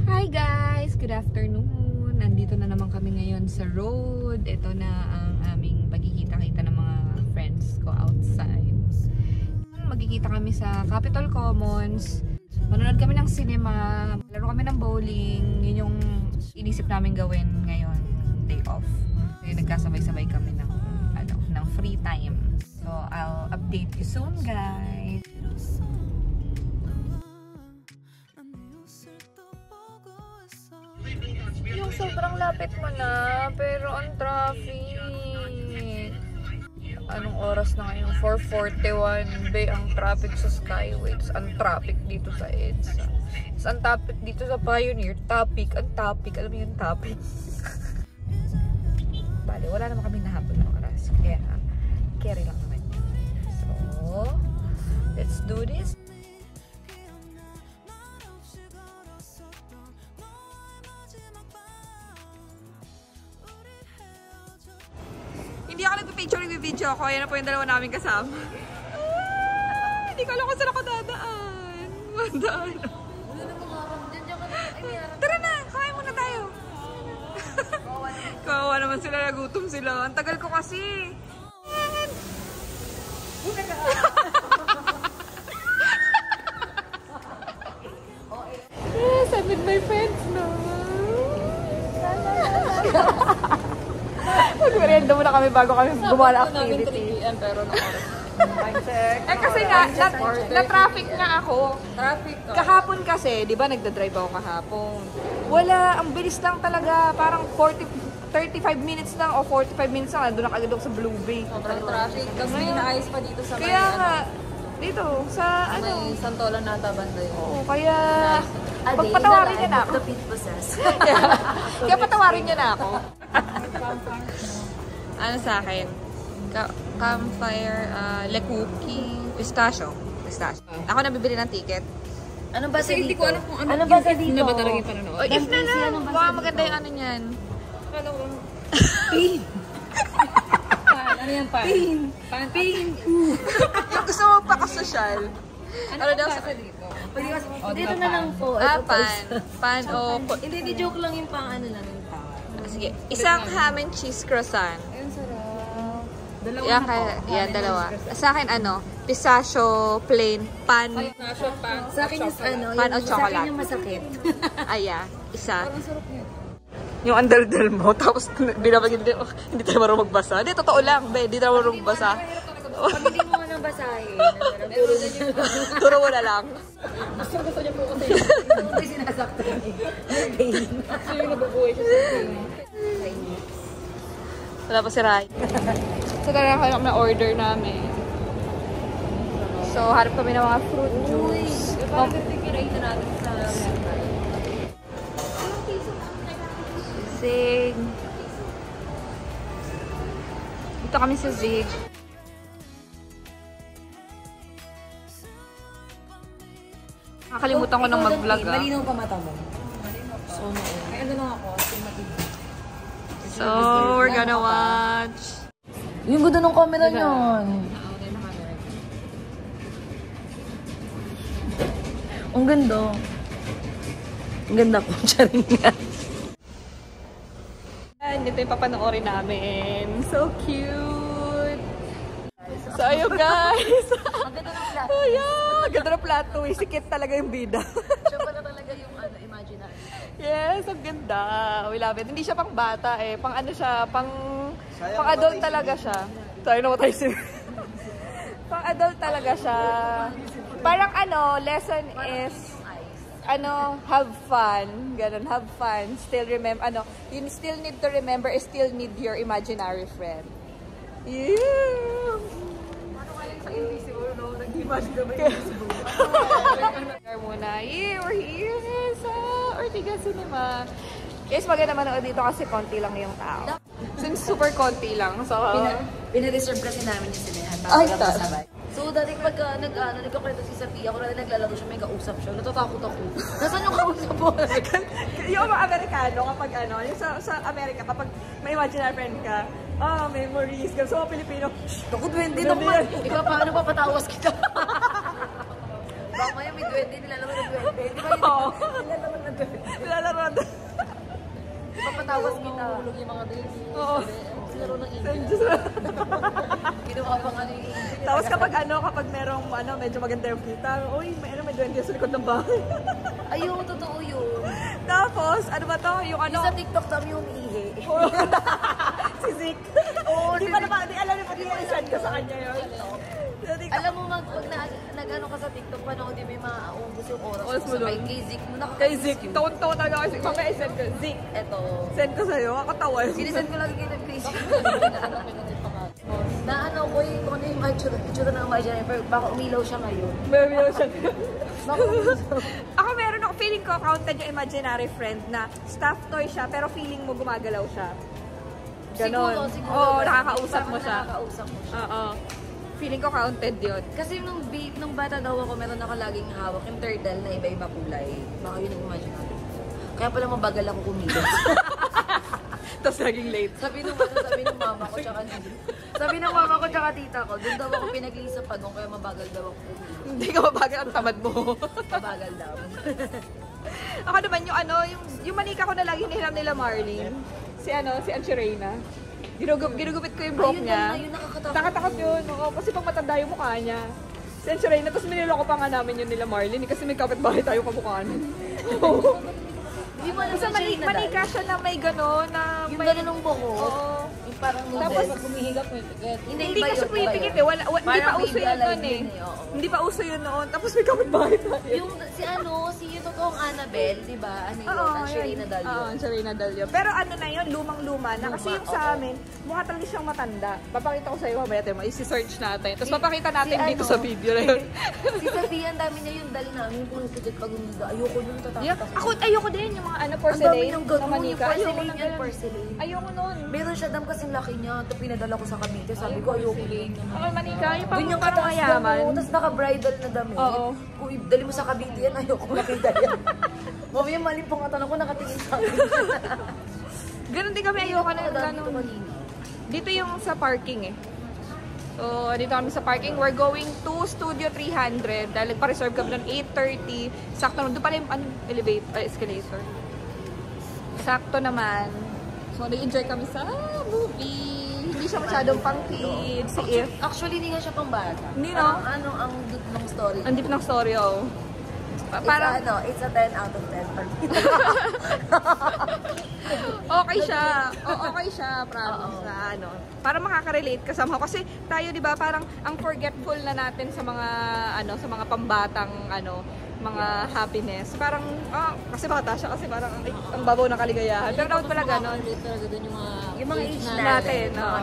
Hi guys! Good afternoon! Nandito na naman kami ngayon sa road. Ito na ang aming pagkikita-kita ng mga friends ko outside. Magkikita kami sa Capitol Commons. Manonood kami ng cinema. Laro kami ng bowling. Yun yung inisip namin gawin ngayon. Day off. Kaya nagkasabay-sabay kami ng free time. So, I'll update you soon guys. Yung sobrang lapit mo na, pero ang traffic. Anong oras na ngayon? 4:41 be ang traffic sa Skyway. Ang traffic dito sa EDSA. Ang traffic dito sa Pioneer. Ang topic. Alam mo yung topic? Bale, wala naman kami nahabol ng oras. Kaya, carry lang naman. So, let's do this. Hindi ako nagpa-picture, nagpa-video ako. Ayan na po yung dalawa namin kasama. Hindi ko alam kung saan ako dadaan. Madaan. Tara na, kain muna tayo. Kawawa naman sila, nagutom sila. Ang tagal ko kasi. Yes, I'm with my friends now. Mag-merienda muna kami bago kami gumawa ng activity. Pero eh kasi nga, na-traffic nga ako. Kahapon kasi, di ba nagda-drive ako kahapon. Wala, ang bilis lang talaga. Parang 35 minutes lang o 45 minutes lang. Nandun na kagad ako sa Blue Bay. Sobrang traffic. Tapos may naayos pa dito sa may kaya nga, dito, sa ano. May Santolan nata banda yun. Oo, kaya pagpatawarin niya na ako. Kaya patawarin niya na ako. Ano sa akin? Campfire, Le Cookie, pistachio. Ako nabibili ng ticket. Ano ba sa dito? Hindi ko alam kung ano ba sa dito? Ano ba talaga yung pananood? If na lang, baka maganda yung ano niyan. Pin. Ano yan pa? Pin. Gusto mo pa ka-social? Ano daw sa dito? Dito na lang po. Pan o... Hindi, joke lang yung pang ano lang yung tawag. Sige, isang ham and cheese croissant. Ayun, sarap. Dalawa. Sa akin, pistachio, plain, pan. Sa akin yung pan o sa chocolate. akin yung masakit. Isa. Parang sarap niya. Yung andal-dal mo, tapos binabagin din, hindi tayo marunong magbasa. Hindi, totoo lang, hindi tayo marunong magbasa. Pag hindi mo nga nang basahin, Turo mo na lang. Gusto niya po kasi. hindi sinasaktan eh. Pain. Gusto yung nabubuhay siya sa pain. Wala pa si Rai. So, talaga kayo na order namin. So, harap kami ng mga fruit juice. Parang nagtikiray na natin sa Zig. Dito kami sa Zig. Nakakalimutan ko nang mag-vlog. Malinaw pa mata mo. So, may ano lang ako. So, we're gonna watch. Yung gusto ng camera niyon. Ang ganda. Ang ganda po. Charing nga. Ito yung papanoorin namin. So cute! So, ayun guys! Ang ganda ng plot. Oh yeah! Ganda ng plot twist. Sikit talaga yung bida. Siya pala talaga yung imaginary. Yes, ang ganda. We love it. Hindi siya pang bata eh. Pang ano siya, pang adult talaga siya. Tayo na matay siya. Pang adult talaga siya. Parang lesson is have fun. Ganun, have fun. Still remember, you still need to remember, still need your imaginary friend. Yeah! Ano kaya sa invisible, no? Nag-imagine na ba invisible? Muna, we're here sa Ortigas Cinema. Guys, maganda manood dito kasi konti lang yung tao. Since super konti lang, so... Pina-reserve kasi namin yung sinehan. Ay, sabay. So, dati pagka nagkakwento si Sophia, ako na naglalaro siya, may kausap siya. Natatakot ako. Nasaan yung kausap mo? Yung mga Amerikano, kapag yung sa Amerika, kapag may imaginary friend ka, memories, so mga Pilipino, Naku, duwende naman. Ikaw, paano papatawas kita? Baka maya may duwende, nilalaro ng duwende. Di ba yun? Nilalaro ng Nilalaro. Papatawas kita. Hulog yung mga days. Oo. Laro ng Ginawa pang ano yung Tapos kapag merong medyo maganda yung kita, uy, may duwende sa likod ng bahay. Ayun, totoo yun. Tapos, ano ba to? Yung Yung sa TikTok kami umiihi. si Zik. Oo, di pa naman, di alam niyo pa, di mo isend ka sa kanya yun. Alam mo, pag nag-ano ka sa TikTok, panood yung may mauubos yung oras Oras mo mo. doon. Kay Zik mo, Kay Zik, taon-taon talaga kasi. Mamaya isend ko, Zik. Eto. Send ko sa'yo, ako tawa. Sinisend ko lagi kay Chris. Na ano ko yung kung ano yung itsura ng imaginary, pero baka umilaw siya ngayon. Baby ocean. Baka umilaw. Ako meron ako, feeling ko, counted yung imaginary friend na stuffed toy siya, pero feeling mo gumagalaw siya. Ganon. Siguro. Oo, nakakausap mo siya. Nakakausap mo siya. Oo. Feeling ko counted yun. Kasi nung bata daw ako, meron ako laging hawak yung turtle na iba-iba kulay. Baka yun yung imaginary. Kaya pala mabagal ako kumilos. Tapos naging late. sabi ng mama ko tsaka sabi ng mama ko tsaka tita ko, doon daw ako pinaglisa pa doon, kaya mabagal daw ako kumilos. Hindi ka mabagal ang tamad mo. Mabagal daw. Ako naman yung manika ko na lagi nihiram nila Marlene. Si Angie Reyna. Ginugupit ko yung buhok niya. Ayun, nakakatakot. Nakatakot yun. Oo, kasi pang matanda yung mukha niya. Si Angie Reyna, tapos miniloko pa nga namin yun nila Marlene kasi may kapitbahay tayo kamukhaan. Hindi mo alam Isa sa Shane manika siya na may gano'n, na yung may... gano'n ng buko. Oo. Yung parang Tapos, noodles. Humihigap mo yung ticket. Hindi iba kasi yun, pumipikit iba eh. Hindi Parang pa uso baby yun alive noon eh. yun eh, oo. Hindi pa uso yun noon. Tapos may kapitbahay tayo. Yung si yung totoong Annabelle, di ba? Ano yun? Ang Sherina Dalio. Oo, Sherina Dalio. Pero ano na yun, lumang-luma na. Kasi yung sa amin, mukha talaga siyang matanda. Papakita ko sa iyo mamaya tayo, isi-search natin. Tapos papakita natin dito sa video na yun. Si Sophia, ang dami niya yung dali namin. Yung puro pigit pag umida. Ayoko yun, tatakot Ako, ayoko din yung mga Ang dami porcelain ng na gano'n, yung manika. Ayoko porcelain na yan, ganun. porcelain. Ayoko nun. Meron siya dam kasing laki niya. Ito pinadala ko sa Cavite. Sabi ko, ayoko yun. Ako manika, yung Ganyan parang kataas mayaman. lang, tapos naka-bridal na damit. Oo. Kung dali mo sa Cavite yan, ayoko makita yan. Mamaya malimpong ang tanong ko, nakatingin sa akin. Ganun din kami, ayoko na Dami ito ganun. kanina. Dito yung sa parking eh. So, dito kami sa parking. We're going to Studio 300 dahil nagpa-reserve kami ng 8:30. Sakto naman. Doon pala yung escalator. Sakto naman. So, nag-enjoy kami sa movie. Hindi siya masyadong pang kids. Si If. Actually, hindi nga siya pang bata. Hindi, no? Ano ang deep ng story? Ang deep ng story, oh. Parang, It's a 10 out of 10 for me. okay siya. Okay siya, promise. Na, para makaka-relate ka somehow. Kasi tayo, di ba, parang ang forgetful na natin sa mga, sa mga pambatang, mga happiness. Parang, kasi bata siya, kasi parang ang babaw ng kaligayahan. Pero dapat pala ganon. Talaga dun Yung mga age natin, mga oo.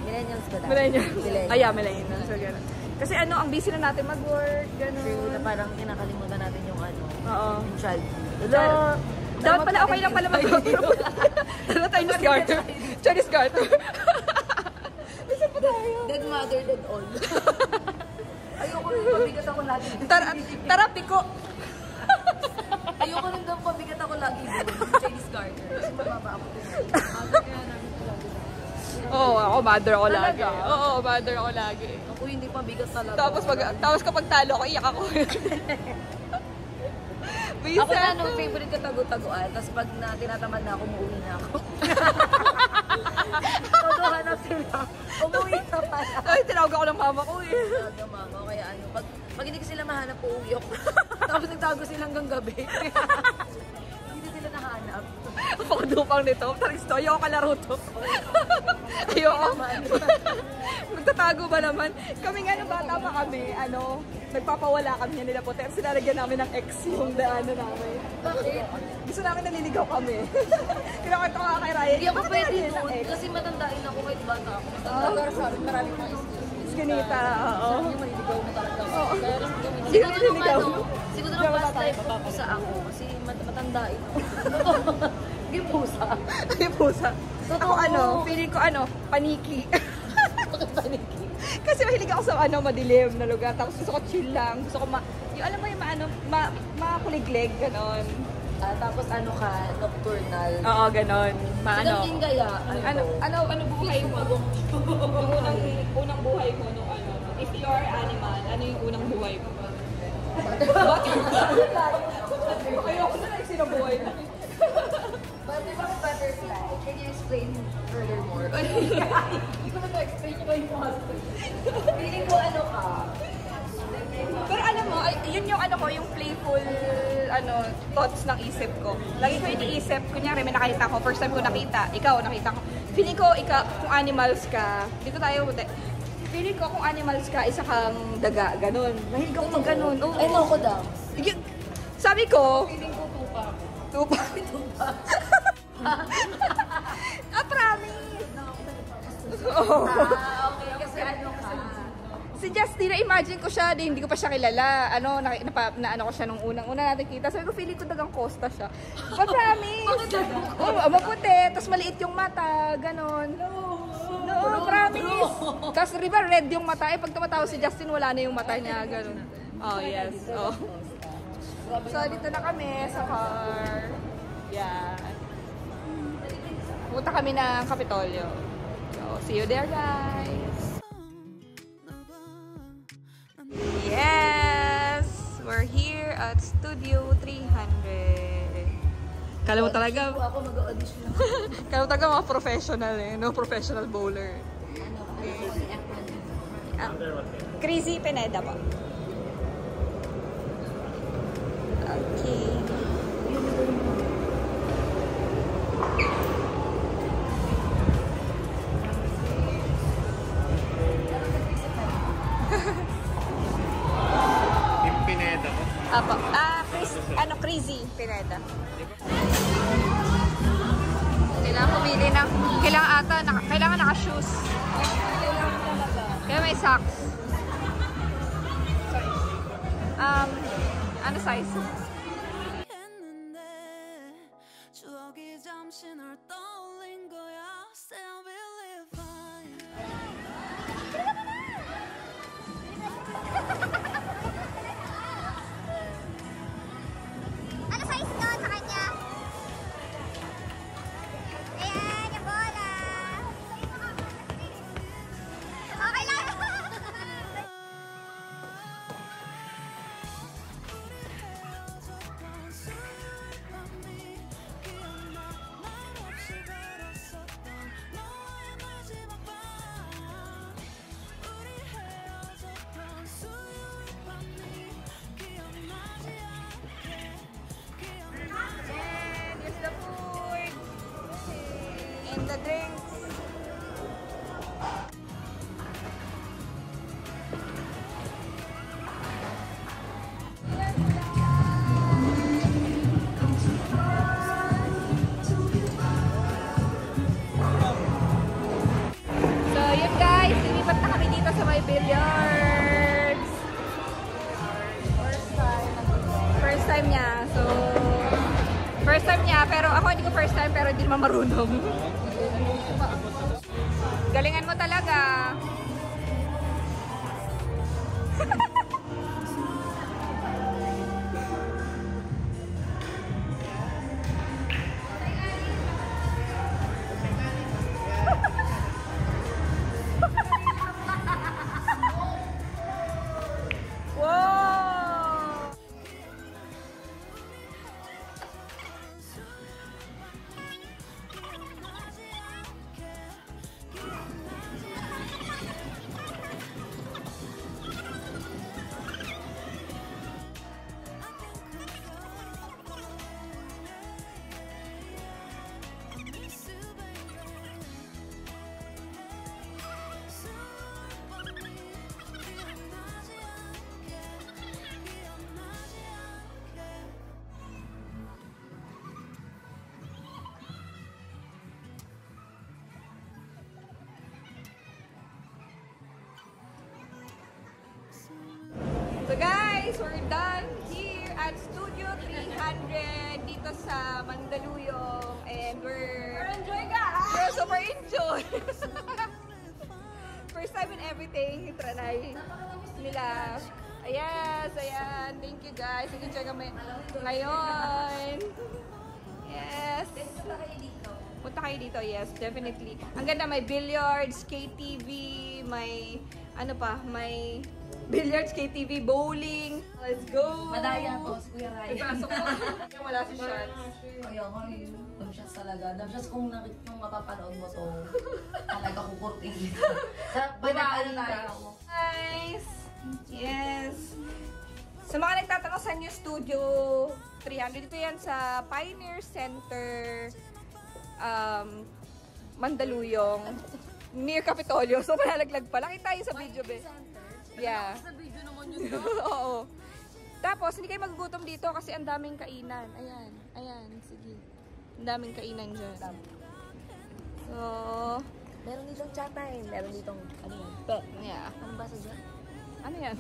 millennials ba dapat? Millennials. Millennials. Ay, yeah, millennials. So, gano'n. Kasi ang busy na natin mag-work, True, na gano'n. parang kinakalimutan natin yung Oo. yung child. So, dapat pala okay lang pala mag-group. Ano tayo Chinese garter? Chinese garter. Isa pa tayo. Dead mother, dead all. Ayoko rin pabigat ako lagi. Tara, piko. Ayoko rin daw pabigat ako lagi doon. Chinese garter. Kasi mababa ako. Oo, ako mother ako lagi. Oo, mother ako lagi. Ako hindi pabigat talaga. Tapos kapag talo ako, iyak ako. Ako na nung favorite ko tago-taguan. Tapos pag tinatamad na ako, umuwi na ako. Todohan na sila. Umuwi na pala. Ay, tinawag ako ng mama ko eh. Tawag ng mama, kaya pag hindi ko sila mahanap, uuwi ako. Tapos nagtago sila hanggang gabi. Hindi na sila nahanap. Pakadupang nito. Taristo, ayoko kalaro to. Ayoko. Magtatago ba naman? Kami nga nung bata pa kami, nagpapawala kami niya nila po. Pero sinalagyan namin ng X yung namin. Bakit? Gusto namin naliligaw kami. Kinakwento ko nga kay Ryan. Hindi ako bakit pwede nalagyan ng doon. X? Kasi matandain ako kahit bata ako. Pero sa amin, maraming mga Skinita, oo. yung maliligaw na talaga. Oo. Kaya rin kami. Hindi kami naliligaw. Siguro nung past life ko sa ako. Kasi matandain ako. Hindi pusa. Ay, pusa. Totoo. Ako feeling ko paniki. Bakit paniki? Kasi mahilig ako sa madilim na lugar. Tapos gusto ko chill lang. Gusto ko yung alam mo yung makuliglig, ganon. Tapos nocturnal. Oo, ganon. Sigang din kaya. Ano buhay mo? unang buhay mo nung if you are animal, ano yung unang buhay mo? Ayoko na sinabuhay na. But ibang butterfly, can you explain furthermore? Hindi ko na explain ko yung master. Feeling ko ano ka? Pero alam mo, yun yung ano ko, yung playful thoughts ng isip ko. Lagi ko iniisip, kunyari may nakita ko, first time ko nakita, ikaw nakita ko. Feeling ko, kung animals ka, dito tayo, feeling ko kung animals ka, isa kang daga, ganun. Mahilig ako mag ganun. Oh, Ay, no ko daw. Sabi ko, Feeling ko tupa. tupa. Promise. Oh. Okay. Kasi ano ka? Si Justin, imagine ko siya, hindi ko pa siya kilala. Na ko siya nung unang-una natin kita. Sabi ko, feeling ko dagang Costa siya. But promise. Maputi, tapos maliit yung mata, ganon. No, promise. Tapos diba red yung mata, pag tumatawa si Justin, wala na yung mata niya, ganon. Oh, yes. Oh. So, dito na kami sa car. Yan. Punta kami ng Kapitolyo. So, see you there, guys. Yes! We're here at Studio 300. Kala mo talaga, Ako mag-audition lang. kala mo talaga mga professional no? Professional bowler. Crazy Pineda po. Okay. Pineda ko. Apo. Crazy Pineda. Kailangan pumili ng, kailangan naka-shoes. Kaya may socks. Sorry. Ano size? 추억이 잠시 널 떠올린 거야. Still believe fine. Ano size to sa kanya? Ayan, yung bola. Okay lang. Here's the food. And the drinks. So, yun guys, lilipat na kami dito sa may billiards. First time niya. So, first time niya, pero ako hindi ko first time, pero hindi naman marunong. Galingan mo talaga. Wow! So guys, we're done here at Studio 300 dito sa Mandaluyong, and we're super enjoy. First time in everything, try nila. Yes, ayan. Thank you guys. Nag-enjoy kami ngayon. Yes. Punta kayo dito, yes, definitely. Ang ganda, may billiards, KTV, may ano pa, may billiards, KTV, bowling. Let's go! Madaya to, si Kuya Ryan. Ipasok ko. wala si Shots. Kaya nga yun. Damshots talaga. Damshots kung mapapanood mo to, talaga kukurting dito. Ano tayo? Guys! Yes! Sa mga nagtatanong sa New Studio 300, dito yan sa Pioneer Center, Mandaluyong, near Capitolio. So, malalaglag pa. Nakita tayo sa video, be. Yeah. Sa video naman yun. Oo. Tapos, hindi kayo magugutom dito kasi ang daming kainan. Ayan. Ayan. Sige. Ang daming kainan dyan. So, Meron ditong chatay. Meron ditong, ano yan? yeah. Ano ba sa dyan? Ano yan?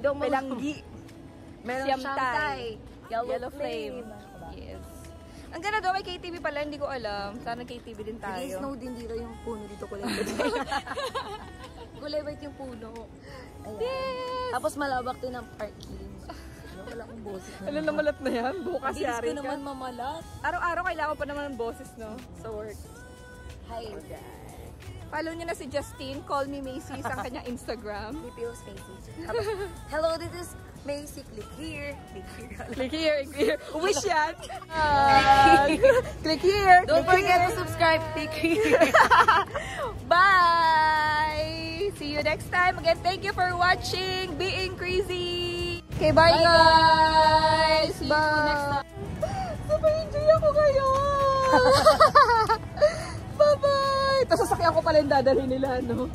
Dong Pelanggi. Meron Siyam siyang tay. tay. Yellow flame. Yes. Ang ganda daw, may KTV pala, hindi ko alam. Sana KTV din tayo. May snow din dito yung puno dito kulay white. Kulay white yung puno. Ayan. Yes! Tapos malabak din ang parking. Wala akong boses. Alam na malat na yan. Bukas Bilis yari ko ka. naman mamalat. Araw-araw kailangan pa naman ng boses, no? Sa work. Hi. Follow nyo na si Justine. Call me Macy sa kanyang Instagram. BPO Spacey. Tapos, hello, this is Macy. Click here. Click here. Click here, click here. Wish yan. Click here. Don't click forget here. to subscribe. Click here. Bye! See you next time. Again, thank you for watching Being Crazy. Okay, bye guys! Bye! Super enjoy ako ngayon! Bye-bye! Tapos sasakyan ko pala yung dadalhin nila, no?